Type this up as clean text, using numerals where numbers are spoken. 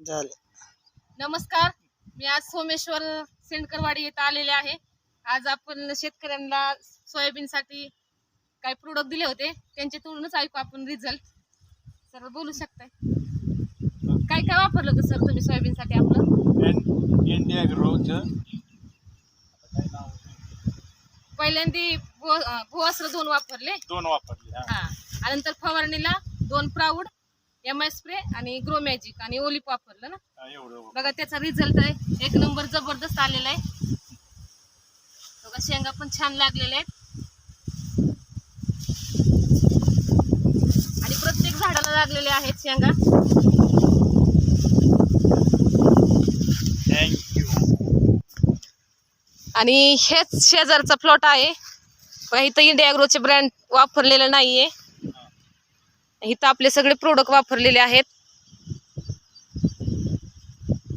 झाले. नमस्कार, मी आज सोमेश्वर सेंडकरवाडी येथे आलेले आहे. आज आपण शेतकऱ्यांना सोयाबीनसाठी काही प्रोडक्ट दिले होते, त्यांच्यातूनच ऐकू आपण रिझल्ट. सर बोलू शकताय काय काय वापरलं होतं सर तुम्ही सोयाबीनसाठी? आपलं इंडिया ग्रोचं पहिल्यांदी भुवासर 2 वापरले. 2 वापरले. हा, आणि नंतर फवारणीला 2 प्राऊड, एमआय स्प्रे आणि ग्रो मॅजिक आणि ओलिप वापरलं ना. एवढं बघा त्याचा रिझल्ट आहे, 1 नंबर जबरदस्त आलेला आहे. बघा शेंगा पण छान लागलेल्या आहेत आणि प्रत्येक झाडाला लागलेले आहेत शेंगा. थँक्यू. आणि हेच शेजारचा प्लॉट आहे. बघा इथं इंडिया ॲग्रोचे ब्रँड वापरलेलं नाहीये, इथं आपले सगळे प्रोडक्ट वापरलेले आहेत.